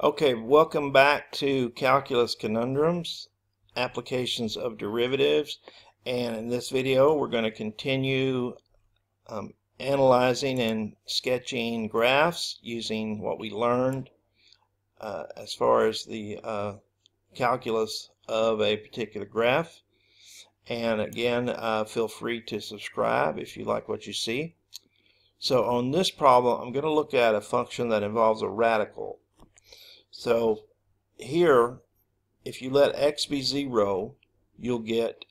Okay, welcome back to Calculus Conundrums, applications of derivatives, and in this video we're going to continue analyzing and sketching graphs using what we learned as far as the calculus of a particular graph. And again, feel free to subscribe if you like what you see. So on this problem I'm going to look at a function that involves a radical. So here, if you let x be 0, you'll get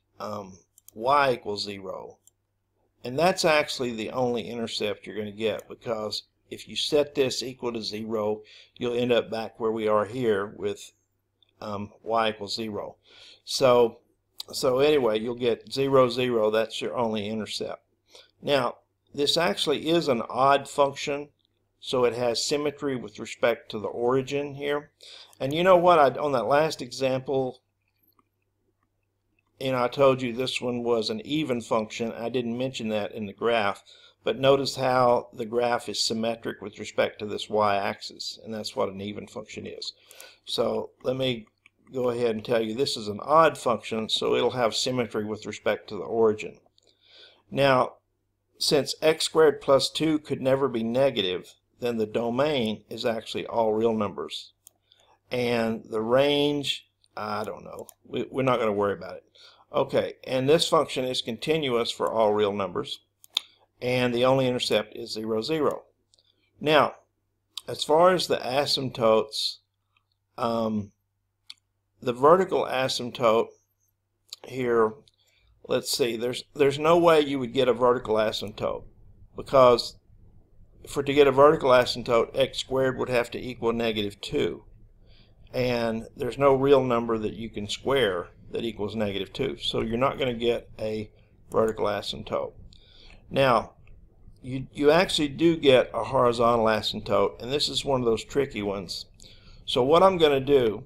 y equals 0. And that's actually the only intercept you're going to get, because if you set this equal to 0, you'll end up back where we are here with y equals 0. So anyway, you'll get 0, 0. That's your only intercept. Now, this actually is an odd function, so it has symmetry with respect to the origin here. And you know what, on that last example, I told you this one was an even function. I didn't mention that in the graph, but notice how the graph is symmetric with respect to this y-axis, and that's what an even function is. So let me go ahead and tell you this is an odd function, so it'll have symmetry with respect to the origin. Now, since x squared plus 2 could never be negative, then the domain is actually all real numbers. And the range, I don't know. We're not going to worry about it. Okay, and this function is continuous for all real numbers. And the only intercept is 0, 0. Now, as far as the asymptotes, the vertical asymptote here, let's see, there's no way you would get a vertical asymptote, because to get a vertical asymptote, x squared would have to equal -2. And there's no real number that you can square that equals -2. So you're not going to get a vertical asymptote. Now, you actually do get a horizontal asymptote, and this is one of those tricky ones. So what I'm going to do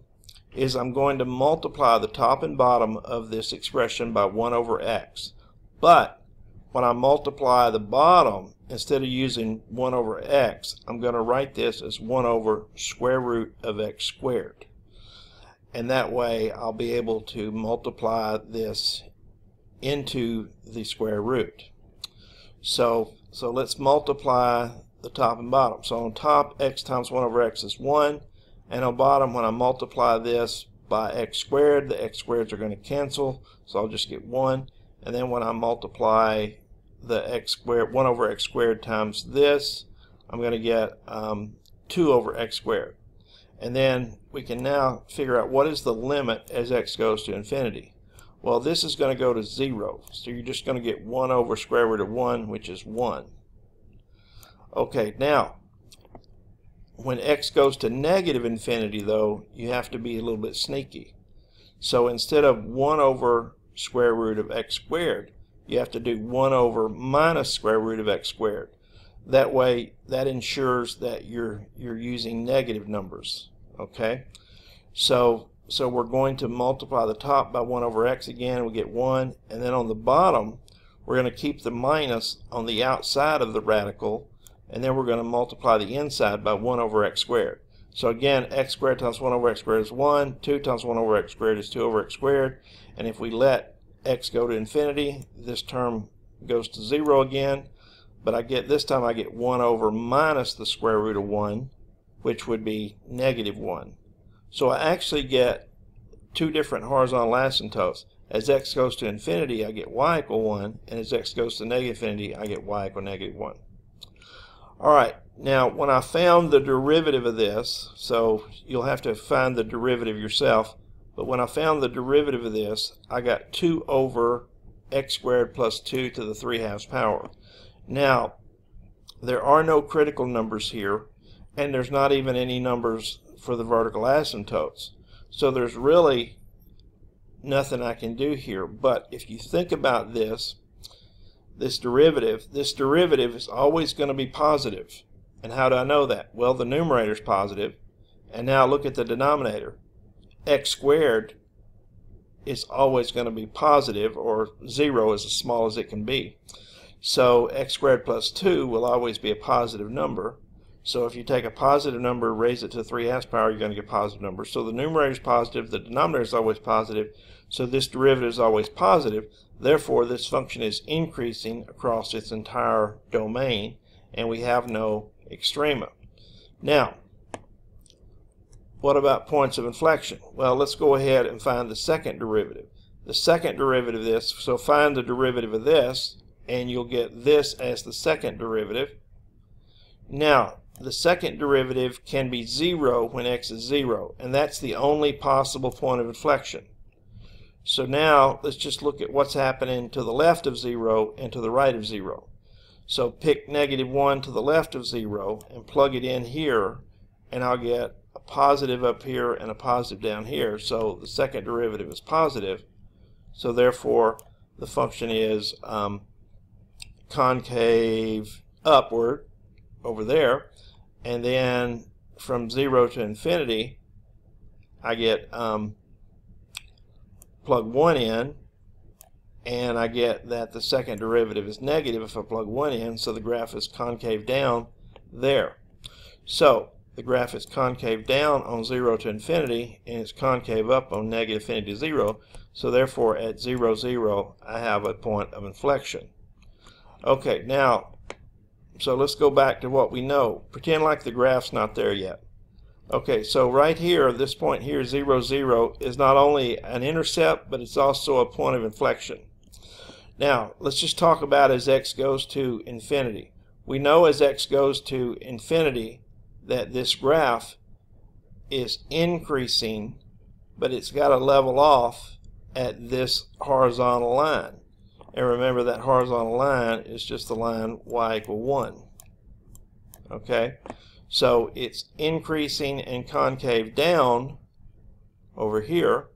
is I'm going to multiply the top and bottom of this expression by 1 over x. But when I multiply the bottom, instead of using 1 over x, I'm going to write this as 1 over square root of x squared. And that way I'll be able to multiply this into the square root. So let's multiply the top and bottom. So on top, x times 1 over x is 1. And on bottom, when I multiply this by x squared, the x squareds are going to cancel. So I'll just get 1. And then when I multiply the x squared, 1 over x squared times this, I'm going to get 2 over x squared. And then we can now figure out what is the limit as x goes to infinity. Well, this is going to go to 0. So you're just going to get 1 over square root of 1, which is 1. Okay, now, when x goes to negative infinity, though, you have to be a little bit sneaky. So instead of 1 over square root of x squared, you have to do 1 over minus square root of x squared. That way, that ensures that you're using negative numbers. Okay? So we're going to multiply the top by 1 over x again, we get 1. And then on the bottom, we're going to keep the minus on the outside of the radical, and then we're going to multiply the inside by 1 over x squared. So again, x squared times 1 over x squared is 1. 2 times 1 over x squared is 2 over x squared. And if we let x go to infinity, this term goes to 0 again, but this time I get 1 over minus the square root of 1, which would be -1. So I actually get two different horizontal asymptotes. As x goes to infinity, I get y equal 1, and as x goes to negative infinity, I get y equal -1. Alright, now when I found the derivative of this, so you'll have to find the derivative yourself, but when I found the derivative of this, I got 2 over x squared plus 2 to the 3/2 power. Now, there are no critical numbers here, and there's not even any numbers for the vertical asymptotes. So there's really nothing I can do here. But if you think about this derivative is always going to be positive. And how do I know that? Well, the numerator is positive. And now look at the denominator. X squared is always going to be positive, or 0 is as small as it can be. So x squared plus 2 will always be a positive number. So if you take a positive number, raise it to the 3/2 power, you're going to get a positive number. So the numerator is positive, the denominator is always positive, so this derivative is always positive. Therefore, this function is increasing across its entire domain, and we have no extrema. Now, what about points of inflection? Well, let's go ahead and find the second derivative. The second derivative of this, so find the derivative of this, and you'll get this as the second derivative. Now, the second derivative can be 0 when x is 0, and that's the only possible point of inflection. So now, let's just look at what's happening to the left of 0 and to the right of 0. So pick -1 to the left of 0 and plug it in here, and I'll get a positive up here and a positive down here. So the second derivative is positive. So therefore, the function is concave upward over there. And then from 0 to infinity, I get plug 1 in, and I get that the second derivative is negative if I plug 1 in, so the graph is concave down there. So the graph is concave down on 0 to infinity, and it's concave up on negative infinity to 0. So therefore, at 0, 0, I have a point of inflection. Okay, now, so let's go back to what we know. Pretend like the graph's not there yet. Okay, so right here, this point here, 0, 0, is not only an intercept, but it's also a point of inflection. Now, let's just talk about as x goes to infinity. We know as x goes to infinity that this graph is increasing, but it's got to level off at this horizontal line. And remember, that horizontal line is just the line y = 1. Okay? So it's increasing and concave down over here,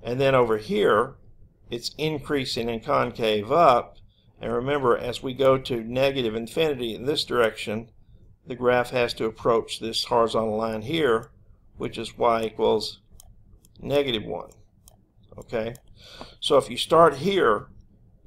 and then over here it's increasing and concave up. And remember, as we go to negative infinity in this direction, the graph has to approach this horizontal line here, which is y = -1. Okay? So if you start here,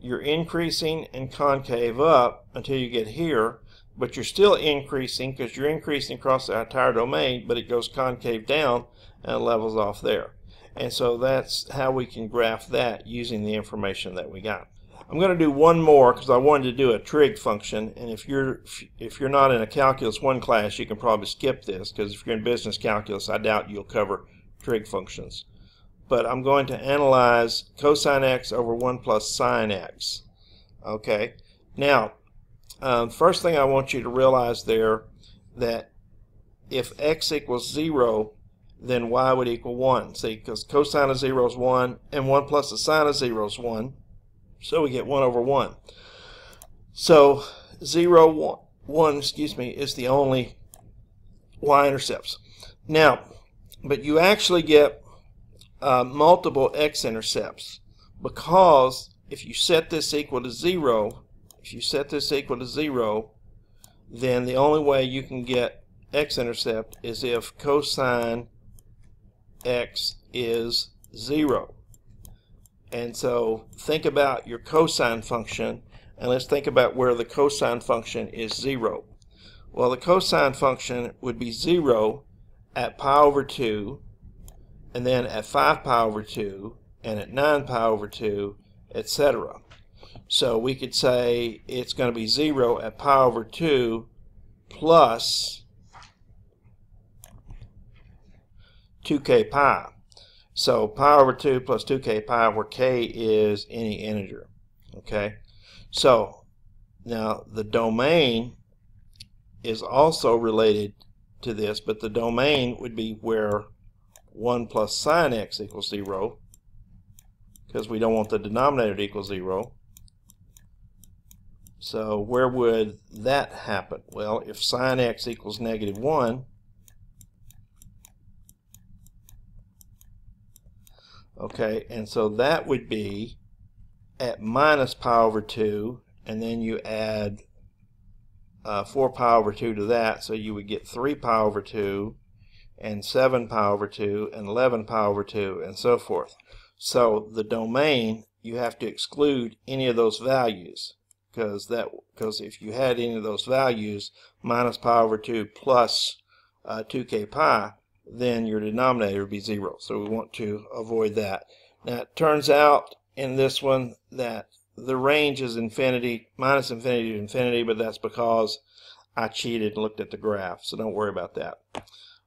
you're increasing and concave up until you get here, but you're still increasing because you're increasing across the entire domain, but it goes concave down and it levels off there. And so that's how we can graph that using the information that we got. I'm going to do one more because I wanted to do a trig function, and if you're not in a Calculus 1 class, you can probably skip this, because if you're in business calculus, I doubt you'll cover trig functions. But I'm going to analyze cosine x over 1 plus sine x. Okay, now first thing I want you to realize there, that if x equals 0, then y would equal 1. See, because cosine of 0 is 1, and 1 plus the sine of 0 is 1. So we get 1 over 1. So 0, 1, excuse me, is the only y-intercepts. Now, but you actually get multiple x-intercepts, because if you set this equal to 0, then the only way you can get x-intercept is if cosine x is 0. And so think about your cosine function, and let's think about where the cosine function is 0. Well, the cosine function would be 0 at pi over 2, and then at 5 pi over 2, and at 9 pi over 2, etc. So we could say it's going to be 0 at pi over 2 plus 2k pi. So pi over 2 plus 2k pi, where k is any integer. Okay, so now the domain is also related to this, but the domain would be where 1 plus sine x equals 0, because we don't want the denominator to equal 0. So where would that happen? Well, if sine x equals -1, okay, and so that would be at minus pi over 2, and then you add 4 pi over 2 to that, so you would get 3 pi over 2, and 7 pi over 2, and 11 pi over 2, and so forth. So the domain, you have to exclude any of those values, because if you had any of those values, minus pi over 2 plus 2k pi, then your denominator would be 0. So we want to avoid that. Now it turns out in this one that the range is infinity, minus infinity to infinity, but that's because I cheated and looked at the graph, so don't worry about that.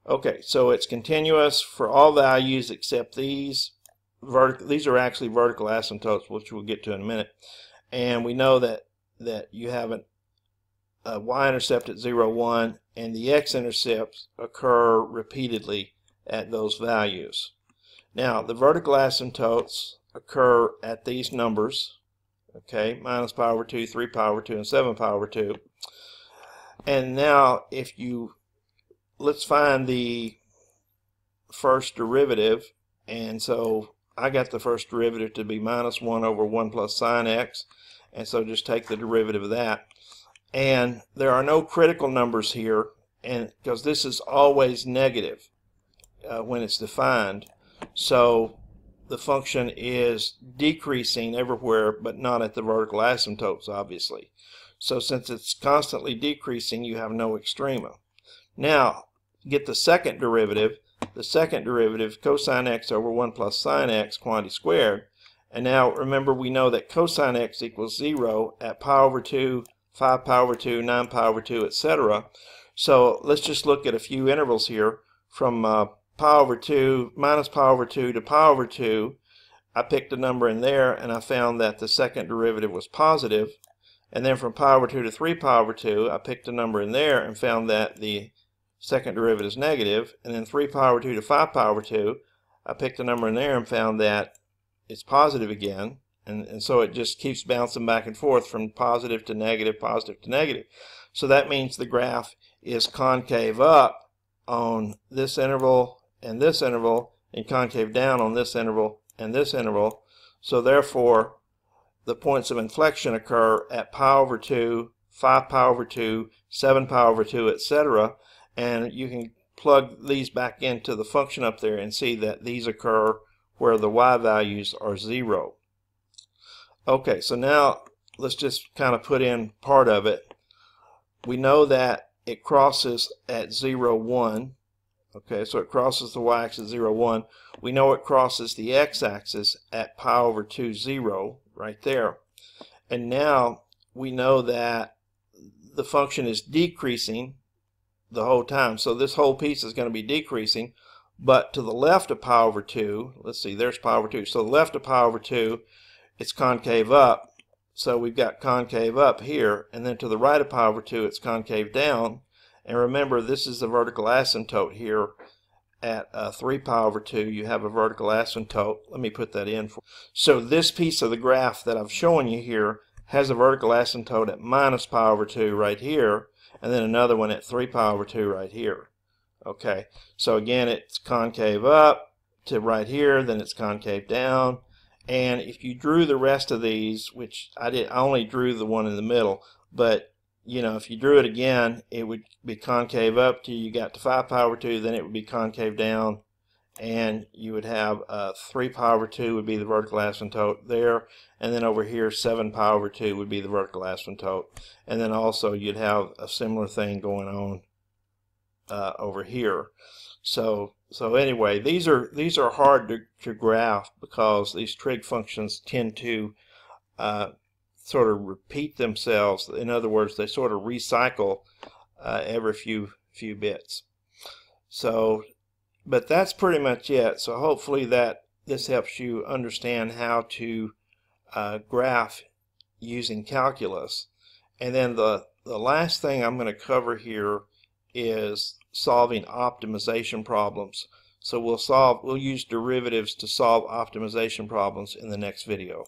Okay, so it's continuous for all values except these. These are actually vertical asymptotes, which we'll get to in a minute. And we know that you have a y-intercept at 0, 1, and the x-intercepts occur repeatedly at those values. Now, the vertical asymptotes occur at these numbers, okay, minus pi over 2, 3 pi over 2, and 7 pi over 2. And now, let's find the first derivative, and so I got the first derivative to be minus 1 over 1 plus sine x, and so just take the derivative of that. And there are no critical numbers here, and because this is always negative when it's defined, so the function is decreasing everywhere but not at the vertical asymptotes, obviously. So since it's constantly decreasing, you have no extrema. Now get the second derivative. The second derivative, cosine x over 1 plus sine x quantity squared. And now remember, we know that cosine x equals 0 at pi over 2, 5 pi over 2, 9 pi over 2, etc. So let's just look at a few intervals here. From pi over 2, minus pi over 2 to pi over 2, I picked a number in there and I found that the second derivative was positive. And then from pi over 2 to 3 pi over 2, I picked a number in there and found that the second derivative is negative. And then 3 pi over 2 to 5 pi over 2, I picked a number in there and found that it's positive again. And so it just keeps bouncing back and forth from positive to negative, positive to negative. So that means the graph is concave up on this interval and this interval, and concave down on this interval and this interval. So therefore, the points of inflection occur at pi over 2, 5 pi over 2, 7 pi over 2, etc. And you can plug these back into the function up there and see that these occur where the y values are 0. Okay, so now let's just kind of put in part of it. We know that it crosses at 0, 1. Okay, so it crosses the y-axis 0, 1. We know it crosses the x-axis at pi over 2, 0, right there. And now we know that the function is decreasing the whole time. So this whole piece is going to be decreasing, but to the left of pi over 2, let's see, there's pi over 2. So the left of pi over 2, it's concave up. So we've got concave up here, and then to the right of pi over 2, it's concave down. And remember, this is the vertical asymptote here at 3 pi over 2. You have a vertical asymptote. Let me put that in. So this piece of the graph that I've shown you here has a vertical asymptote at minus pi over 2 right here, and then another one at 3 pi over 2 right here. Okay, so again, it's concave up to right here, then it's concave down. And if you drew the rest of these, which I only drew the one in the middle, but you know, if you drew it again, it would be concave up till you got to 5 pi over 2, then it would be concave down, and you would have 3 pi over 2 would be the vertical asymptote there, and then over here 7 pi over 2 would be the vertical asymptote, and then also you'd have a similar thing going on over here. So anyway, these are hard to graph because these trig functions tend to sort of repeat themselves. In other words, they sort of recycle every few bits. So, but that's pretty much it. So hopefully that this helps you understand how to graph using calculus. And then the last thing I'm going to cover here is solving optimization problems. So we'll use derivatives to solve optimization problems in the next video.